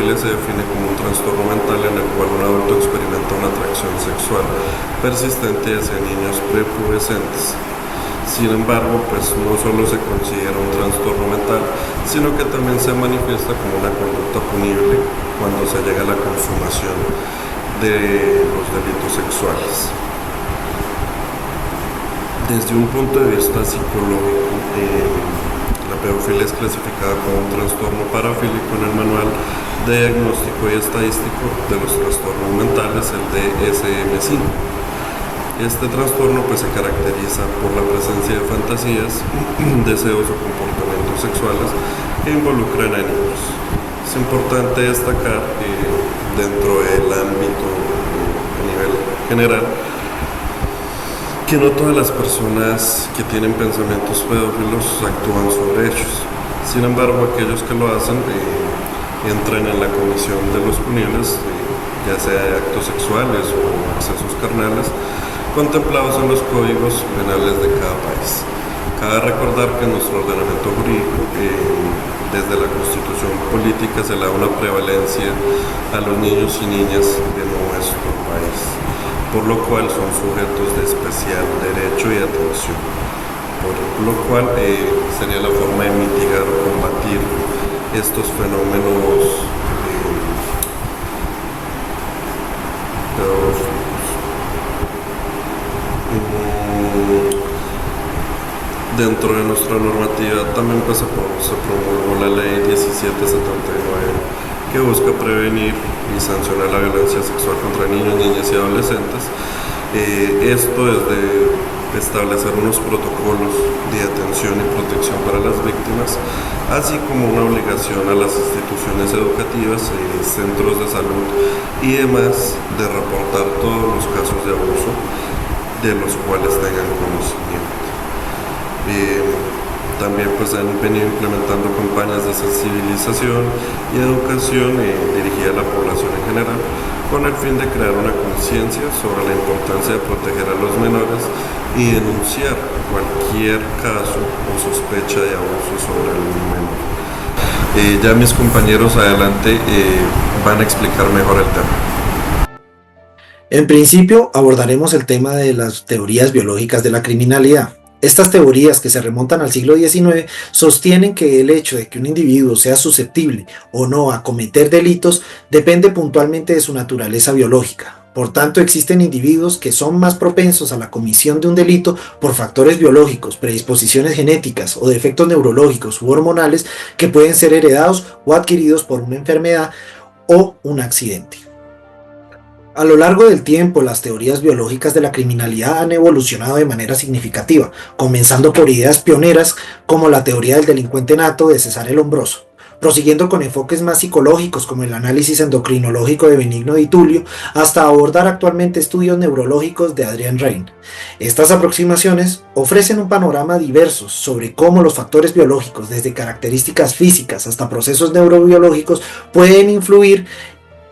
pedofilia se define como un trastorno mental en el cual un adulto experimenta una atracción sexual persistente hacia niños prepubescentes. Sin embargo, pues no solo se considera un trastorno mental, sino que también se manifiesta como una conducta punible cuando se llega a la consumación de los delitos sexuales. Desde un punto de vista psicológico, la pedofilia es clasificada como un trastorno parafílico en el Manual de Diagnóstico y Estadístico de los Trastornos Mentales, el DSM-5. Este trastorno pues se caracteriza por la presencia de fantasías, deseos o comportamientos sexuales que involucran a niños. Es importante destacar dentro del ámbito a nivel general que no todas las personas que tienen pensamientos pedófilos actúan sobre ellos. Sin embargo, aquellos que lo hacen entran en la comisión de los punibles, ya sea de actos sexuales o excesos carnales, contemplados en los códigos penales de cada país. Cabe recordar que en nuestro ordenamiento jurídico, desde la Constitución política, se le da una prevalencia a los niños y niñas de nuestro país, por lo cual son sujetos de especial derecho y atención, por lo cual sería la forma de mitigar o combatir estos fenómenos pedófilos. Dentro de nuestra normativa también se promulgó la ley 1779, que busca prevenir y sancionar la violencia sexual contra niños, niñas y adolescentes. Esto es de establecer unos protocolos de atención y protección para las víctimas, así como una obligación a las instituciones educativas, centros de salud y demás de reportar todos los casos de abuso de los cuales tengan conocimiento. También pues han venido implementando campañas de sensibilización y educación dirigida a la población en general, con el fin de crear una conciencia sobre la importancia de proteger a los menores y denunciar cualquier caso o sospecha de abuso sobre algún menor. Ya mis compañeros adelante van a explicar mejor el tema. En principio abordaremos el tema de las teorías biológicas de la criminalidad. Estas teorías, que se remontan al siglo XIX, sostienen que el hecho de que un individuo sea susceptible o no a cometer delitos depende puntualmente de su naturaleza biológica. Por tanto, existen individuos que son más propensos a la comisión de un delito por factores biológicos, predisposiciones genéticas o defectos neurológicos u hormonales que pueden ser heredados o adquiridos por una enfermedad o un accidente. A lo largo del tiempo, las teorías biológicas de la criminalidad han evolucionado de manera significativa, comenzando por ideas pioneras como la teoría del delincuente nato de Cesare Lombroso, prosiguiendo con enfoques más psicológicos como el análisis endocrinológico de Benigno Di Tullio, hasta abordar actualmente estudios neurológicos de Adrian Raine. Estas aproximaciones ofrecen un panorama diverso sobre cómo los factores biológicos, desde características físicas hasta procesos neurobiológicos, pueden influir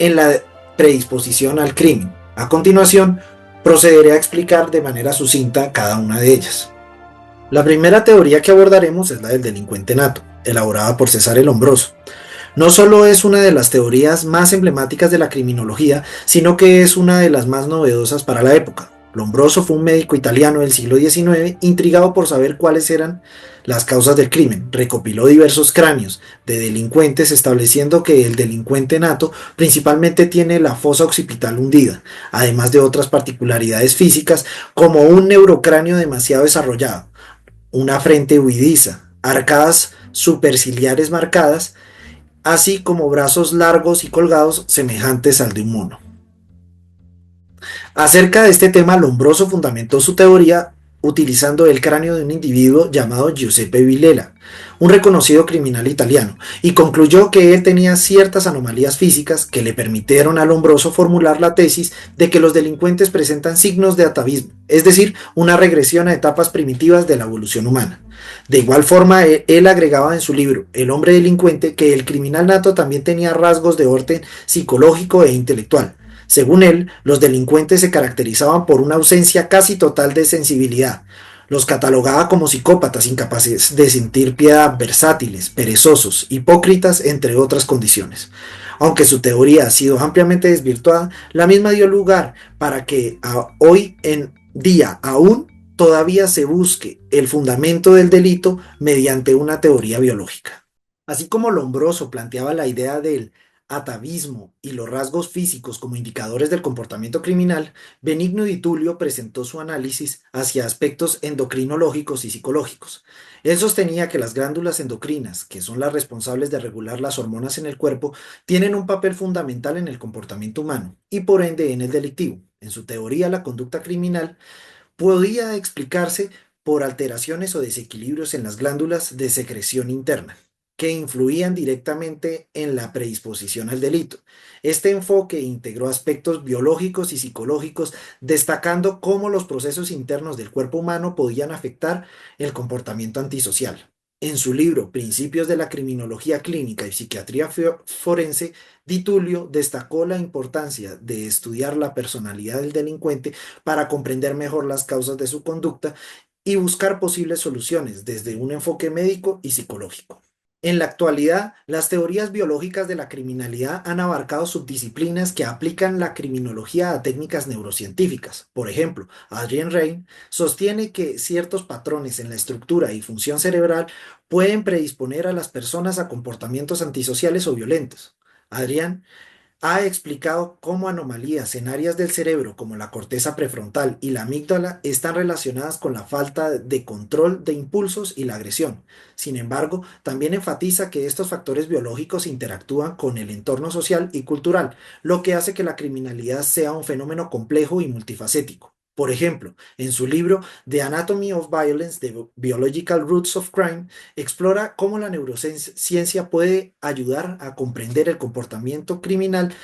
en la predisposición al crimen. A continuación, procederé a explicar de manera sucinta cada una de ellas. La primera teoría que abordaremos es la del delincuente nato, elaborada por Cesare Lombroso. No solo es una de las teorías más emblemáticas de la criminología, sino que es una de las más novedosas para la época. Lombroso fue un médico italiano del siglo XIX, intrigado por saber cuáles eran las causas del crimen. Recopiló diversos cráneos de delincuentes, estableciendo que el delincuente nato principalmente tiene la fosa occipital hundida, además de otras particularidades físicas como un neurocráneo demasiado desarrollado, una frente huidiza, arcadas superciliares marcadas, así como brazos largos y colgados semejantes al de un mono. Acerca de este tema, Lombroso fundamentó su teoría utilizando el cráneo de un individuo llamado Giuseppe Villela, un reconocido criminal italiano, y concluyó que él tenía ciertas anomalías físicas que le permitieron a Lombroso formular la tesis de que los delincuentes presentan signos de atavismo, es decir, una regresión a etapas primitivas de la evolución humana. De igual forma, él agregaba en su libro El hombre delincuente que el criminal nato también tenía rasgos de orden psicológico e intelectual. Según él, los delincuentes se caracterizaban por una ausencia casi total de sensibilidad. Los catalogaba como psicópatas incapaces de sentir piedad, versátiles, perezosos, hipócritas, entre otras condiciones. Aunque su teoría ha sido ampliamente desvirtuada, la misma dio lugar para que hoy en día aún todavía se busque el fundamento del delito mediante una teoría biológica. Así como Lombroso planteaba la idea del atavismo y los rasgos físicos como indicadores del comportamiento criminal, Benigno Di Tullio presentó su análisis hacia aspectos endocrinológicos y psicológicos. Él sostenía que las glándulas endocrinas, que son las responsables de regular las hormonas en el cuerpo, tienen un papel fundamental en el comportamiento humano y por ende en el delictivo. En su teoría, la conducta criminal podía explicarse por alteraciones o desequilibrios en las glándulas de secreción interna, que influían directamente en la predisposición al delito. Este enfoque integró aspectos biológicos y psicológicos, destacando cómo los procesos internos del cuerpo humano podían afectar el comportamiento antisocial. En su libro Principios de la Criminología Clínica y Psiquiatría Forense, Di Tullio destacó la importancia de estudiar la personalidad del delincuente para comprender mejor las causas de su conducta y buscar posibles soluciones desde un enfoque médico y psicológico. En la actualidad, las teorías biológicas de la criminalidad han abarcado subdisciplinas que aplican la criminología a técnicas neurocientíficas. Por ejemplo, Adrian Rain sostiene que ciertos patrones en la estructura y función cerebral pueden predisponer a las personas a comportamientos antisociales o violentos. Adrian ha explicado cómo anomalías en áreas del cerebro como la corteza prefrontal y la amígdala están relacionadas con la falta de control de impulsos y la agresión. Sin embargo, también enfatiza que estos factores biológicos interactúan con el entorno social y cultural, lo que hace que la criminalidad sea un fenómeno complejo y multifacético. Por ejemplo, en su libro The Anatomy of Violence, The Biological Roots of Crime, explora cómo la neurociencia puede ayudar a comprender el comportamiento criminal.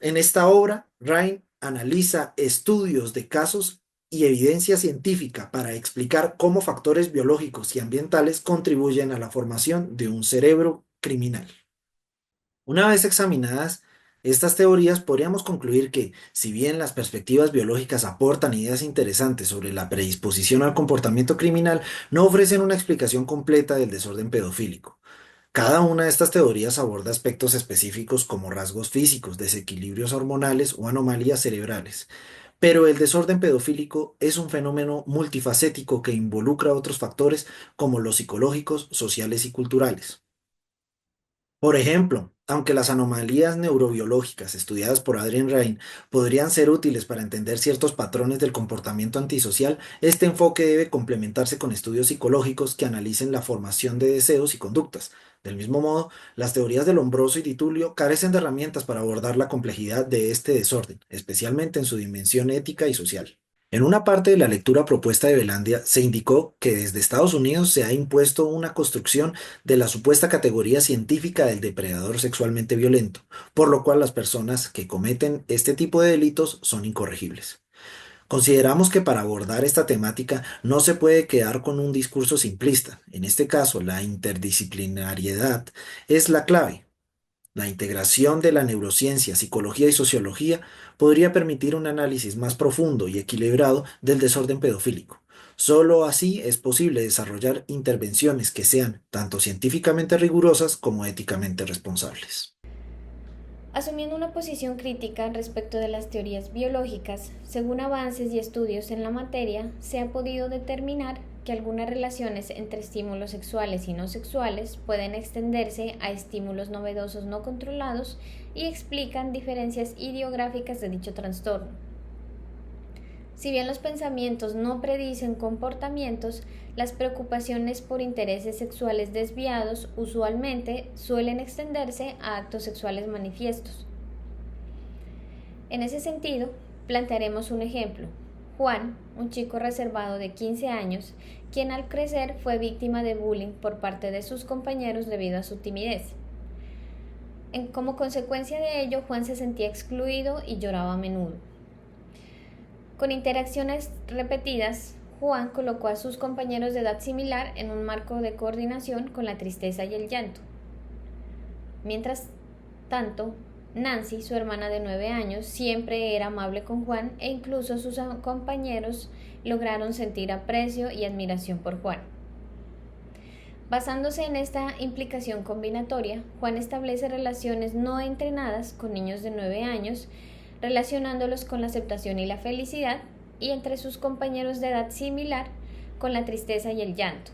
En esta obra, Ryan analiza estudios de casos y evidencia científica para explicar cómo factores biológicos y ambientales contribuyen a la formación de un cerebro criminal. Una vez examinadas estas teorías, podríamos concluir que, si bien las perspectivas biológicas aportan ideas interesantes sobre la predisposición al comportamiento criminal, no ofrecen una explicación completa del desorden pedofílico. Cada una de estas teorías aborda aspectos específicos como rasgos físicos, desequilibrios hormonales o anomalías cerebrales. Pero el desorden pedofílico es un fenómeno multifacético que involucra otros factores como los psicológicos, sociales y culturales. Por ejemplo, aunque las anomalías neurobiológicas estudiadas por Adrian Rain podrían ser útiles para entender ciertos patrones del comportamiento antisocial, este enfoque debe complementarse con estudios psicológicos que analicen la formación de deseos y conductas. Del mismo modo, las teorías de Lombroso y Di Tullio carecen de herramientas para abordar la complejidad de este desorden, especialmente en su dimensión ética y social. En una parte de la lectura propuesta de Belandia se indicó que desde Estados Unidos se ha impuesto una construcción de la supuesta categoría científica del depredador sexualmente violento, por lo cual las personas que cometen este tipo de delitos son incorregibles. Consideramos que para abordar esta temática no se puede quedar con un discurso simplista. En este caso, la interdisciplinariedad es la clave. La integración de la neurociencia, psicología y sociología podría permitir un análisis más profundo y equilibrado del desorden pedofílico. Solo así es posible desarrollar intervenciones que sean tanto científicamente rigurosas como éticamente responsables. Asumiendo una posición crítica respecto de las teorías biológicas, según avances y estudios en la materia, se ha podido determinar que algunas relaciones entre estímulos sexuales y no sexuales pueden extenderse a estímulos novedosos no controlados y explican diferencias ideográficas de dicho trastorno. Si bien los pensamientos no predicen comportamientos, las preocupaciones por intereses sexuales desviados usualmente suelen extenderse a actos sexuales manifiestos. En ese sentido, plantearemos un ejemplo. Juan, un chico reservado de 15 años, quien al crecer fue víctima de bullying por parte de sus compañeros debido a su timidez. Como consecuencia de ello, Juan se sentía excluido y lloraba a menudo. Con interacciones repetidas, Juan colocó a sus compañeros de edad similar en un marco de coordinación con la tristeza y el llanto. Mientras tanto, Nancy, su hermana de 9 años, siempre era amable con Juan e incluso sus compañeros lograron sentir aprecio y admiración por Juan. Basándose en esta implicación combinatoria, Juan establece relaciones no entrenadas con niños de 9 años, relacionándolos con la aceptación y la felicidad, y entre sus compañeros de edad similar con la tristeza y el llanto.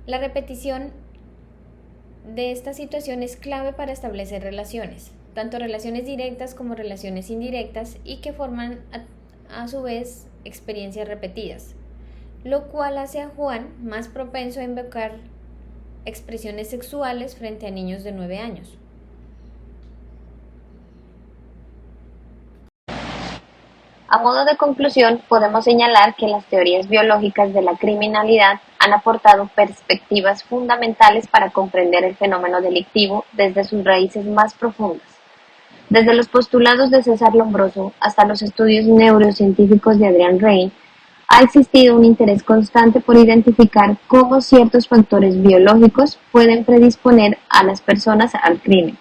La repetición de esta situación es clave para establecer relaciones, tanto relaciones directas como relaciones indirectas, y que forman a su vez experiencias repetidas, lo cual hace a Juan más propenso a invocar expresiones sexuales frente a niños de 9 años. A modo de conclusión, podemos señalar que las teorías biológicas de la criminalidad han aportado perspectivas fundamentales para comprender el fenómeno delictivo desde sus raíces más profundas. Desde los postulados de César Lombroso hasta los estudios neurocientíficos de Adrian Raine, ha existido un interés constante por identificar cómo ciertos factores biológicos pueden predisponer a las personas al crimen.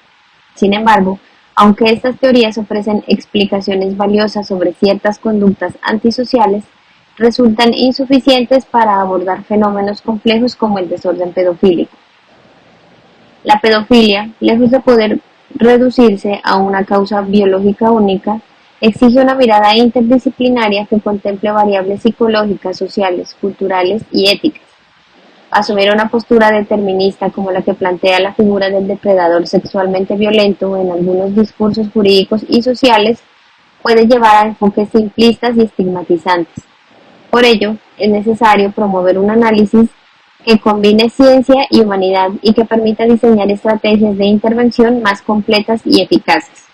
Sin embargo, aunque estas teorías ofrecen explicaciones valiosas sobre ciertas conductas antisociales, resultan insuficientes para abordar fenómenos complejos como el desorden pedofílico. La pedofilia, lejos de poder reducirse a una causa biológica única, exige una mirada interdisciplinaria que contemple variables psicológicas, sociales, culturales y éticas. Asumir una postura determinista como la que plantea la figura del depredador sexualmente violento en algunos discursos jurídicos y sociales puede llevar a enfoques simplistas y estigmatizantes. Por ello, es necesario promover un análisis que combine ciencia y humanidad y que permita diseñar estrategias de intervención más completas y eficaces.